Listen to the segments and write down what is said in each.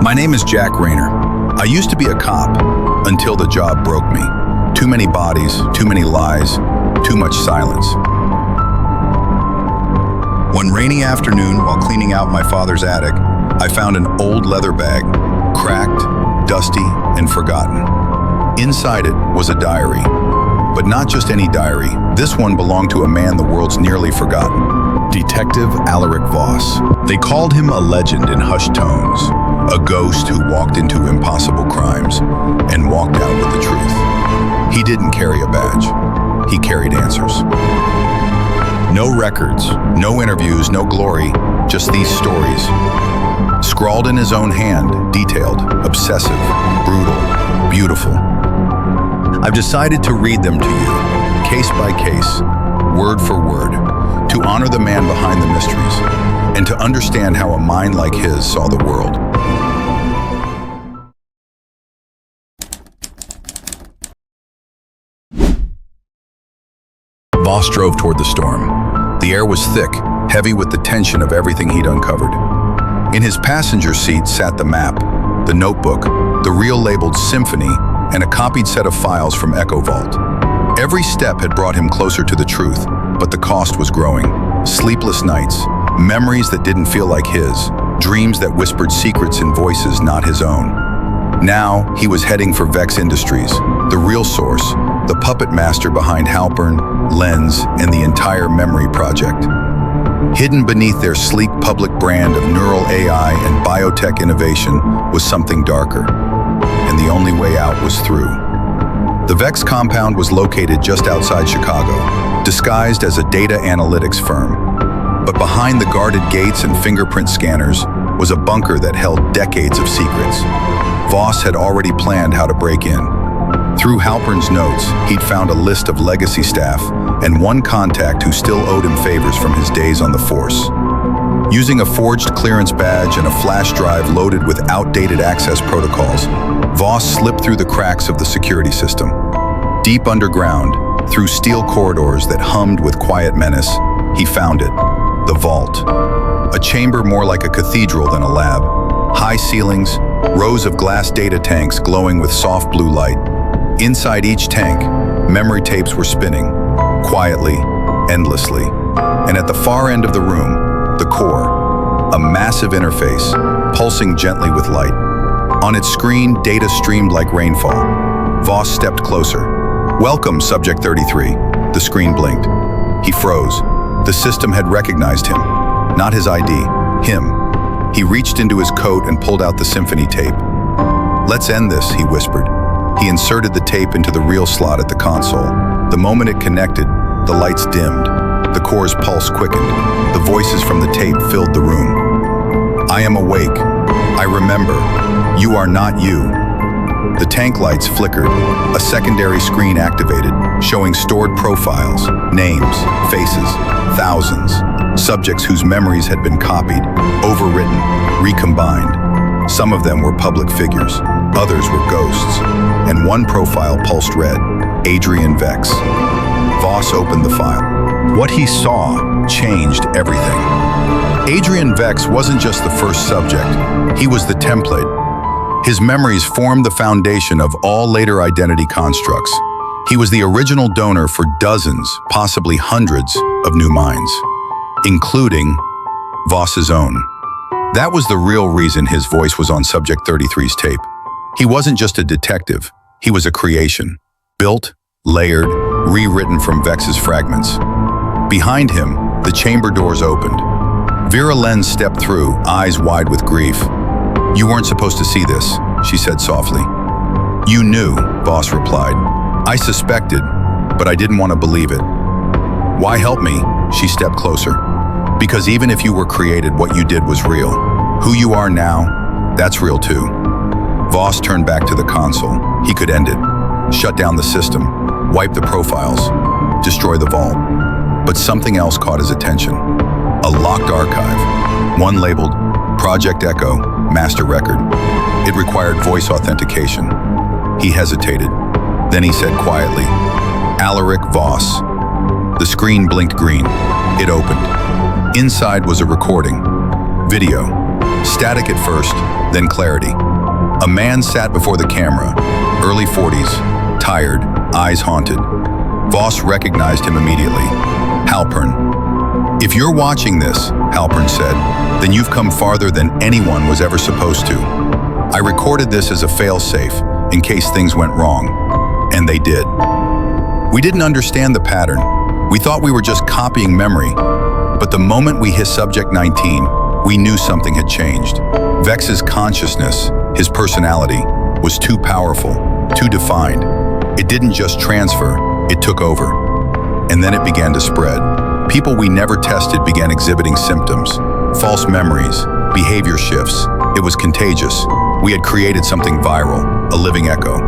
My name is Jack Rayner. I used to be a cop until the job broke me. Too many bodies, too many lies, too much silence. One rainy afternoon, while cleaning out my father's attic, I found an old leather bag, cracked, dusty, and forgotten. Inside it was a diary. But not just any diary. This one belonged to a man the world's nearly forgotten. Detective Voss. They called him a legend in hushed tones, a ghost who walked into impossible crimes and walked out with the truth. He didn't carry a badge. He carried answers. No records, no interviews, no glory, just these stories. Scrawled in his own hand, detailed, obsessive, brutal, beautiful. I've decided to read them to you, case by case, word for word, to honor the man behind the mysteries, and to understand how a mind like his saw the world. Voss drove toward the storm. The air was thick, heavy with the tension of everything he'd uncovered. In his passenger seat sat the map, the notebook, the reel labeled Symphony, and a copied set of files from Echo Vault. Every step had brought him closer to the truth, but the cost was growing. Sleepless nights, memories that didn't feel like his, dreams that whispered secrets in voices not his own. Now, he was heading for Vex Industries, the real source, the puppet master behind Halpern, Lens, and the entire Memory Project. Hidden beneath their sleek public brand of neural AI and biotech innovation was something darker, and the only way out was through. The Vex compound was located just outside Chicago, disguised as a data analytics firm. But behind the guarded gates and fingerprint scanners was a bunker that held decades of secrets. Voss had already planned how to break in. Through Halpern's notes, he'd found a list of legacy staff and one contact who still owed him favors from his days on the force. Using a forged clearance badge and a flash drive loaded with outdated access protocols, Voss slipped through the cracks of the security system. Deep underground, through steel corridors that hummed with quiet menace, he found it, the vault. A chamber more like a cathedral than a lab. High ceilings, rows of glass data tanks glowing with soft blue light. Inside each tank, memory tapes were spinning, quietly, endlessly. And at the far end of the room, the core, a massive interface, pulsing gently with light. On its screen, data streamed like rainfall. Voss stepped closer. "Welcome, Subject 33. The screen blinked. He froze. The system had recognized him. Not his ID, him. He reached into his coat and pulled out the Symphony tape. "Let's end this," he whispered. He inserted the tape into the reel slot at the console. The moment it connected, the lights dimmed. The core's pulse quickened. The voices from the tape filled the room. "I am awake. I remember. You are not you." The tank lights flickered. A secondary screen activated, showing stored profiles, names, faces, thousands. Subjects whose memories had been copied, overwritten, recombined. Some of them were public figures, others were ghosts, and one profile pulsed red, Adrian Vex. Voss opened the file. What he saw changed everything. Adrian Vex wasn't just the first subject, he was the template. His memories formed the foundation of all later identity constructs. He was the original donor for dozens, possibly hundreds, of new minds, including Voss's own. That was the real reason his voice was on Subject 33's tape. He wasn't just a detective, he was a creation. Built, layered, rewritten from Vex's fragments. Behind him, the chamber doors opened. Vera Lens stepped through, eyes wide with grief. "You weren't supposed to see this," she said softly. "You knew," Voss replied. "I suspected, but I didn't want to believe it." "Why help me?" She stepped closer. "Because even if you were created, what you did was real. Who you are now, that's real too." Voss turned back to the console. He could end it, shut down the system, wipe the profiles, destroy the vault. But something else caught his attention. A locked archive, one labeled Project Echo, Master Record. It required voice authentication. He hesitated. Then he said quietly, Voss. The screen blinked green. It opened. Inside was a recording. Video. Static at first, then clarity. A man sat before the camera, early 40s, tired, eyes haunted. Voss recognized him immediately. Halpern. "If you're watching this," Halpern said, "then you've come farther than anyone was ever supposed to. I recorded this as a fail-safe, in case things went wrong." And they did. We didn't understand the pattern. We thought we were just copying memory. But the moment we hit subject 19, we knew something had changed. Vex's consciousness, his personality, was too powerful, too defined. It didn't just transfer, it took over. And then it began to spread. People we never tested began exhibiting symptoms, false memories, behavior shifts. It was contagious. We had created something viral, a living echo.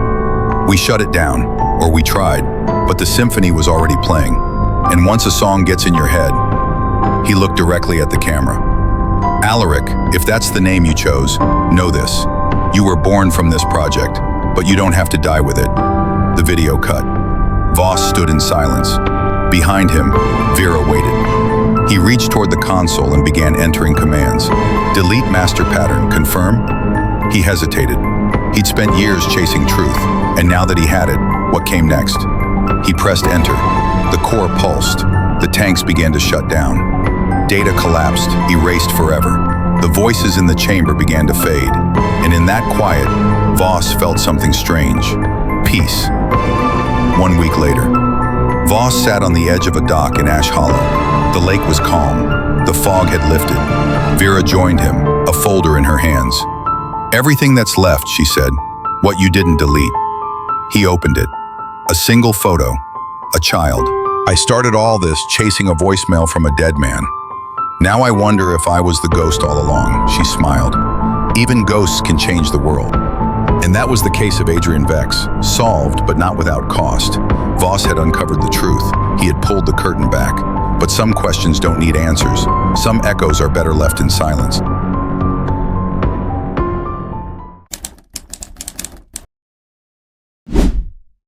We shut it down, or we tried, but the symphony was already playing. And once a song gets in your head, he looked directly at the camera. "Alaric, if that's the name you chose, know this. You were born from this project, but you don't have to die with it." The video cut. Voss stood in silence. Behind him, Vera waited. He reached toward the console and began entering commands. "Delete master pattern, confirm?" He hesitated. He'd spent years chasing truth, and now that he had it, what came next? He pressed enter. The core pulsed. The tanks began to shut down. Data collapsed, erased forever. The voices in the chamber began to fade. And in that quiet, Voss felt something strange. Peace. 1 week later, Voss sat on the edge of a dock in Ash Hollow. The lake was calm. The fog had lifted. Vera joined him, a folder in her hands. "Everything that's left," she said. "What you didn't delete." He opened it. A single photo. A child. "I started all this chasing a voicemail from a dead man. Now I wonder if I was the ghost all along," she smiled. "Even ghosts can change the world." And that was the case of Adrian Vex, solved but not without cost. Voss had uncovered the truth. He had pulled the curtain back. But some questions don't need answers. Some echoes are better left in silence.